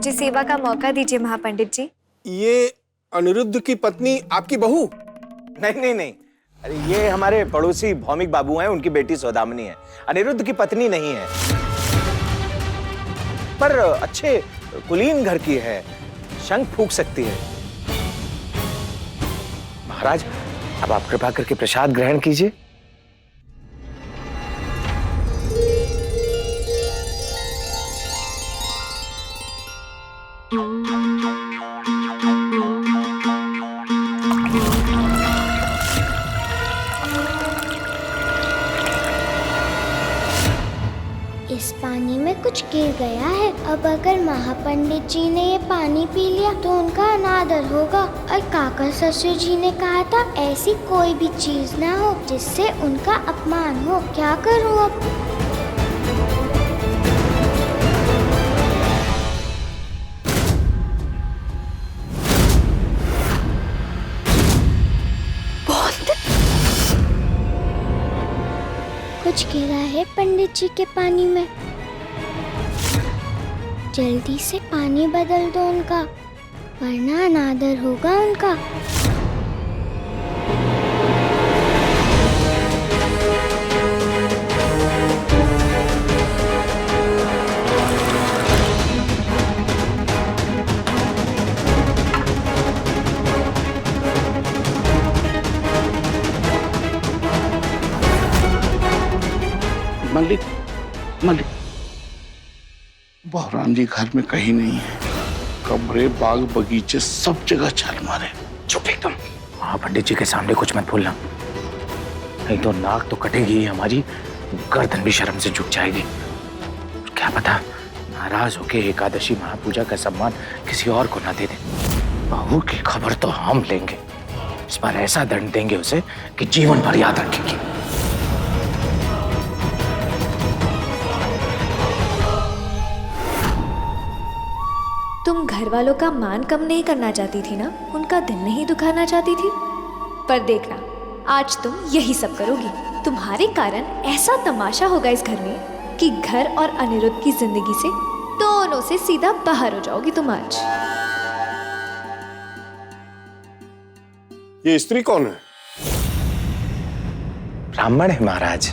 मुझे सेवा का मौका दीजिए महापंडित जी। ये अनिरुद्ध की पत्नी आपकी बहू? नहीं नहीं नहीं, अरे ये हमारे पड़ोसी भौमिक बाबू हैं, उनकी बेटी सौदामिनी है, अनिरुद्ध की पत्नी नहीं है, पर अच्छे कुलीन घर की है, शंख फूंक सकती है। महाराज, अब आप कृपा करके प्रसाद ग्रहण कीजिए। इस पानी में कुछ गिर गया है। अब अगर महापंडित जी ने ये पानी पी लिया तो उनका अनादर होगा। और काका ससुर जी ने कहा था ऐसी कोई भी चीज ना हो जिससे उनका अपमान हो। क्या करूं अब? कुछ गिरा है पंडित जी के पानी में। जल्दी से पानी बदल दो उनका, वरना अनादर होगा उनका। मलिक, मलिक, बहराम जी घर में कहीं नहीं है। कमरे, बाग, बगीचे सब जगह छाल मारे। चुप एकदम। हाँ, पंडित जी के सामने कुछ मत भूलना, नहीं तो नाक तो कटेगी ही हमारी, गर्दन भी शर्म से झुक जाएगी। क्या पता नाराज होके एकादशी महापूजा का सम्मान किसी और को ना दे दे। बहू की खबर तो हम लेंगे, इस बार ऐसा दंड देंगे उसे कि जीवन भर याद रखेगी। तुम घर वालों का मान कम नहीं करना चाहती थी ना, उनका दिल नहीं दुखाना चाहती थी। पर देखना, आज तुम यही सब करोगी। तुम्हारे कारण ऐसा तमाशा होगा इस घर में कि घर और अनिरुद्ध की जिंदगी से दोनों से सीधा बाहर हो जाओगी तुम आज। ये स्त्री कौन है? ब्राह्मण है महाराज।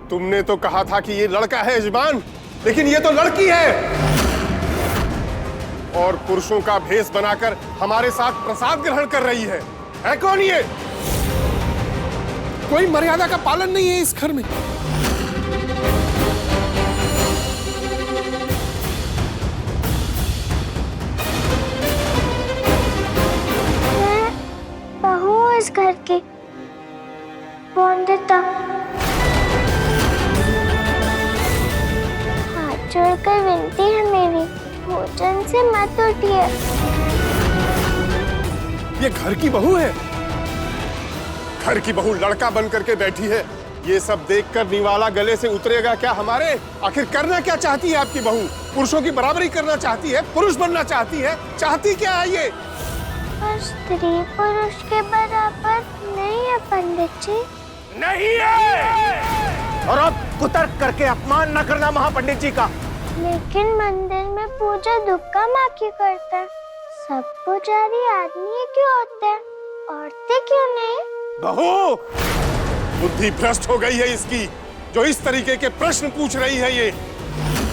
तुमने तो कहा था कि ये लड़का है यजमान, लेकिन ये तो लड़की है और पुरुषों का भेष बनाकर हमारे साथ प्रसाद ग्रहण कर रही है कौन ये? कोई मर्यादा का पालन नहीं है इस घर में। मैं बहू हूँ इस घर की, पंडिता। जोड़कर विनती है मेरी, भोजन से मत उठिए। ये घर की बहू है? घर की बहू लड़का बन करके बैठी है। ये सब देखकर निवाला गले से उतरेगा क्या हमारे? आखिर करना क्या चाहती है आपकी बहू? पुरुषों की बराबरी करना चाहती है, पुरुष बनना चाहती है, चाहती क्या है ये? पर स्त्री पुरुष के बराबर नहीं है पंडित जी। नहीं है। और अब कुतर्क करके अपमान न करना महापंडित जी का। लेकिन मंदिर में पूजा दुर्गा माँ की करते हैं, सब पुजारी आदमी क्यों होते हैं, औरतें क्यों नहीं? बहू, बुद्धि भ्रष्ट हो गई है इसकी, जो इस तरीके के प्रश्न पूछ रही है ये।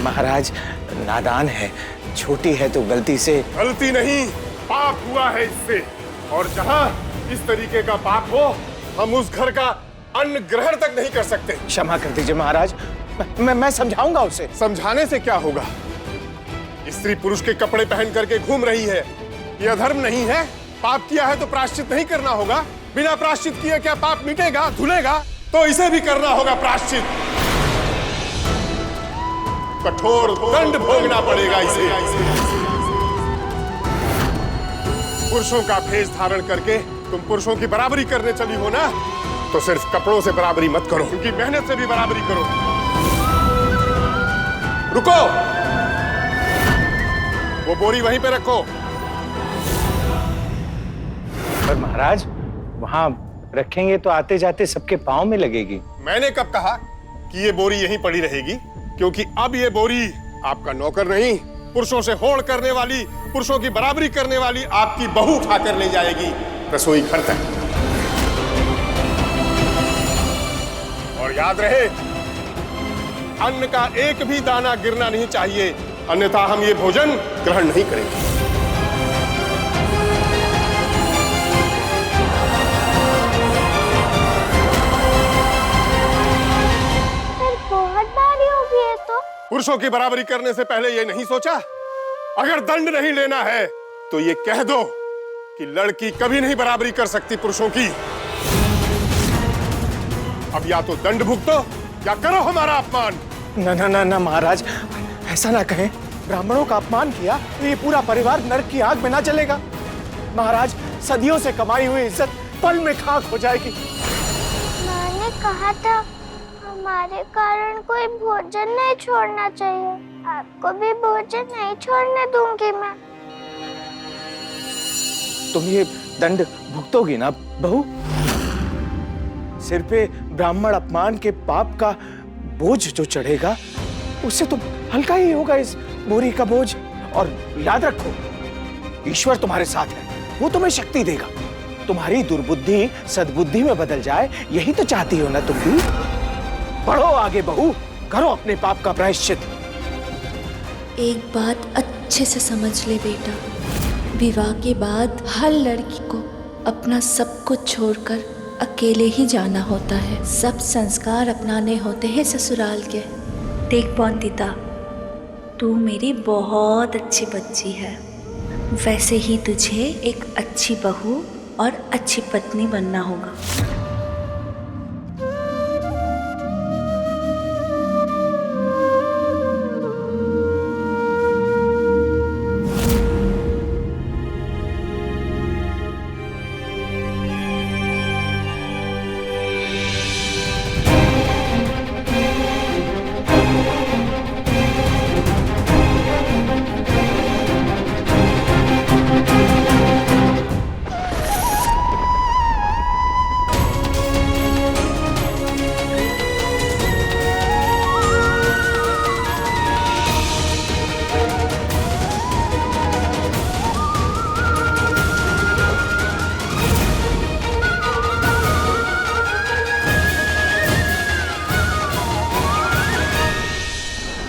महाराज नादान है, छोटी है तो गलती से। गलती नहीं, पाप हुआ है इससे, और जहाँ इस तरीके का पाप हो हम उस घर का अन्न ग्रहण तक नहीं कर सकते। क्षमा कर दीजिए महाराज, मैं समझाऊंगा उसे। समझाने से क्या होगा? स्त्री पुरुष के कपड़े पहन करके घूम रही है, ये अधर्म नहीं है? पाप किया है तो प्रायश्चित नहीं करना होगा? बिना प्रायश्चित किए क्या पाप मिटेगा, धुलेगा? तो इसे भी करना होगा प्रायश्चित। कठोर दंड भोगना पड़ेगा इसे। पुरुषों का भेष धारण करके तुम पुरुषों की बराबरी करने चली हो ना, तो सिर्फ कपड़ों से बराबरी मत करो, उनकी मेहनत से भी बराबरी करो। रुको, वो बोरी वहीं पे रखो। पर महाराज, वहां रखेंगे तो आते जाते सबके पांव में लगेगी। मैंने कब कहा कि ये बोरी यहीं पड़ी रहेगी? क्योंकि अब ये बोरी आपका नौकर नहीं, पुरुषों से होड़ करने वाली, पुरुषों की बराबरी करने वाली आपकी बहू उठाकर ले जाएगी रसोई घर तक। और याद रहे, अन्न का एक भी दाना गिरना नहीं चाहिए, अन्यथा हम ये भोजन ग्रहण नहीं करेंगे। बहुत भारी हो गई है तो। पुरुषों की बराबरी करने से पहले ये नहीं सोचा? अगर दंड नहीं लेना है तो ये कह दो कि लड़की कभी नहीं बराबरी कर सकती पुरुषों की। अब या तो दंड भुगतो या करो हमारा अपमान। ना ना ना ना महाराज, ऐसा ना कहें। ब्राह्मणों का अपमान किया तो ये पूरा परिवार नरक की आग में ना जलेगा। महाराज, सदियों से कमाई हुई इज्जत पल में खाक हो जाएगी। मैंने कहा था हमारे कारण कोई भोजन नहीं छोड़ना चाहिए। आपको भी भोजन नहीं छोड़ने दूंगी मैं। तुम ये दंड भुगतोगी ना बहू? सिर पे ब्राह्मण अपमान के पाप का बोझ जो चढ़ेगा, उससे तो हल्का ही होगा इस बोरी का बोझ। और याद रखो, ईश्वर तुम्हारे साथ है, वो तुम्हें शक्ति देगा। तुम्हारी दुर्बुद्धि सद्बुद्धि में बदल जाए, यही तो चाहती हो ना तुम भी? बढ़ो आगे बहू, करो अपने पाप का प्रायश्चित। एक बात अच्छे से समझ ले बेटा, विवाह के बाद हर लड़की को अपना सब कुछ छोड़कर अकेले ही जाना होता है। सब संस्कार अपनाने होते हैं ससुराल के। देख वंदिता, तू मेरी बहुत अच्छी बच्ची है, वैसे ही तुझे एक अच्छी बहू और अच्छी पत्नी बनना होगा।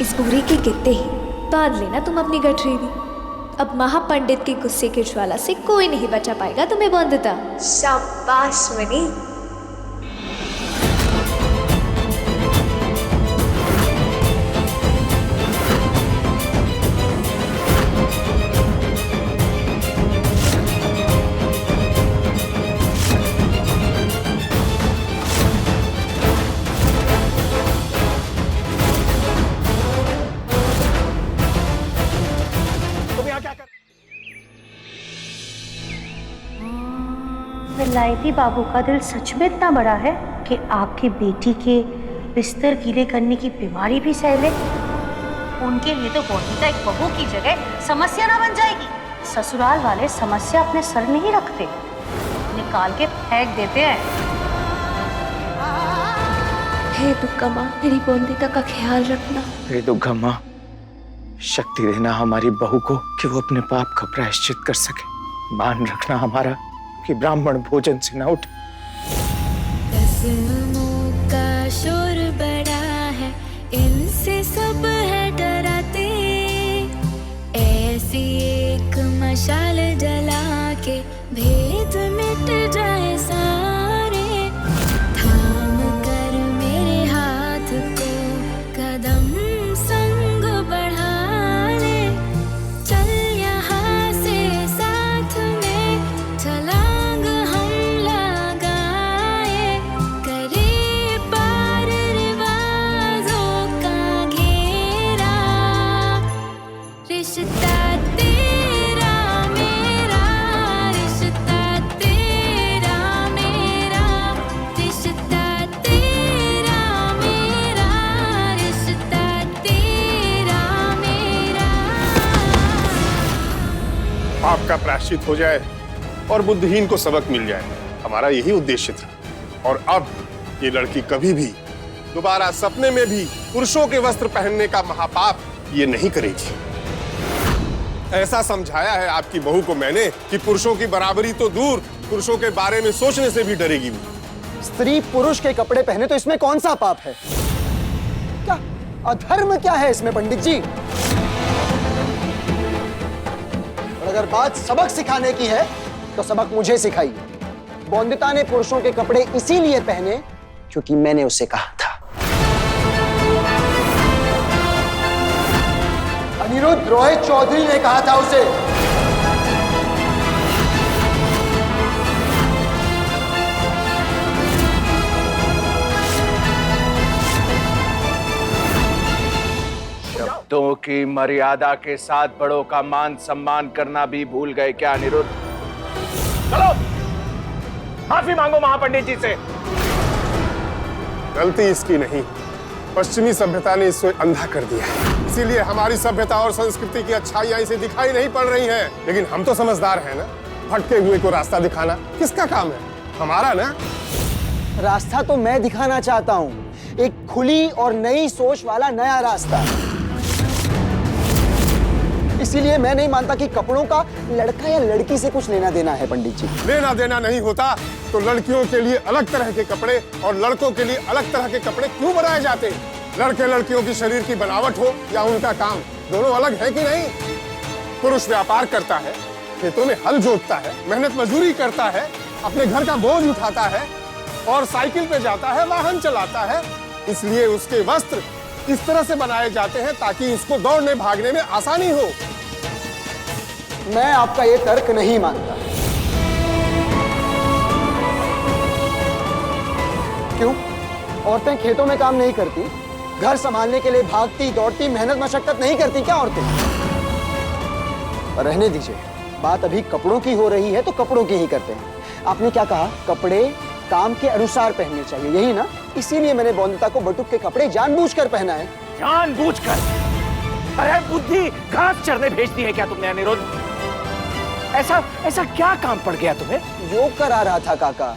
इस बुरी के गिरते ही बांध लेना तुम अपनी गठरी भी। अब महापंडित के गुस्से की ज्वाला से कोई नहीं बचा पाएगा तुम्हें वंदिता। शाबाश मनी। विलायती बाबू का दिल सच में इतना बड़ा है कि आपकी बेटी के बिस्तर गीले करने की बीमारी भी सह ले। उनके लिए तो वंदिता एक बहू की जगह समस्या ना बन जाएगी। ससुराल वाले समस्या अपने सर नहीं रखते, निकाल के फेंक देते हैं। हे दुर्गा माँ, मेरी वंदिता का ख्याल रखना। हे दुर्गा माँ, शक्ति देना हमारी बहू को कि वो अपने पाप का प्रायश्चित कर सके। मान रखना हमारा कि ब्राह्मण भोजन से न उठे। कसमों का शोर बड़ा है, इनसे सब है डराते। ऐसी एक मशाल जला के भेद मिट जाए सारे। थाम कर मेरे हाथ को कदम संग बढ़ा ले। चल यहाँ से साथ पाप का प्रायश्चित हो जाए और बुद्धिहीन को सबक मिल जाए। हमारा यही उद्देश्य था। और अब ये लड़की कभी भी दोबारा सपने में भी पुरुषों के वस्त्र पहनने का महापाप ये नहीं करेगी। ऐसा समझाया है आपकी बहू को मैंने कि पुरुषों की बराबरी तो दूर, पुरुषों के बारे में सोचने से भी डरेगी वो। स्त्री पुरुष के कपड़े पहने तो इसमें कौन सा पाप है? क्या अधर्म क्या है इसमें पंडित जी? और अगर बात सबक सिखाने की है तो सबक मुझे सिखाइए। बौंदिता ने पुरुषों के कपड़े इसीलिए पहने क्योंकि मैंने उसे कहा था। अनिरुद्ध रोहित चौधरी ने कहा था उसे। शब्दों की मर्यादा के साथ बड़ों का मान सम्मान करना भी भूल गए क्या अनिरुद्ध? चलो माफी मांगो महापंडित जी से। गलती इसकी नहीं, पश्चिमी सभ्यता ने इसे अंधा कर दिया है। इसीलिए हमारी सभ्यता और संस्कृति की अच्छाइयां इसे दिखाई नहीं पड़ रही हैं। लेकिन हम तो समझदार हैं ना, भटके हुए को रास्ता दिखाना किसका काम है? हमारा ना। रास्ता तो मैं दिखाना चाहता हूं, एक खुली और नई सोच वाला नया रास्ता। इसीलिए मैं नहीं मानता कि कपड़ों का लड़का या लड़की से कुछ लेना देना है पंडित जी। लेना देना नहीं होता तो लड़कियों के लिए अलग तरह के कपड़े और लड़कों के लिए अलग तरह के कपड़े क्यों बनाए जाते हैं? लड़के लड़कियों की शरीर की बनावट हो या उनका काम, दोनों अलग है कि नहीं? पुरुष व्यापार करता है, खेतों में हल जोतता है, मेहनत मजदूरी करता है, अपने घर का बोझ उठाता है और साइकिल पे जाता है, वाहन चलाता है। इसलिए उसके वस्त्र इस तरह से बनाए जाते हैं ताकि उसको दौड़ने भागने में आसानी हो। मैं आपका ये तर्क नहीं मानता। क्यों? औरतें खेतों में काम नहीं करती, घर संभालने के लिए भागती दौड़ती मेहनत मशक्कत नहीं करती क्या औरतें? रहने दीजिए, बात अभी कपड़ों की हो रही है तो कपड़ों की ही करते हैं। आपने क्या कहा? कपड़े काम के अनुसार पहनने चाहिए, यही ना? इसीलिए मैंने बौंदिता को बटुक के कपड़े जानबूझकर पहना है। जानबूझकर? अरे बुद्धि घास चरने भेजती है क्या तुमने अनिरुद्ध? ऐसा क्या काम पड़ गया तुम्हें? योग करा रहा था काका।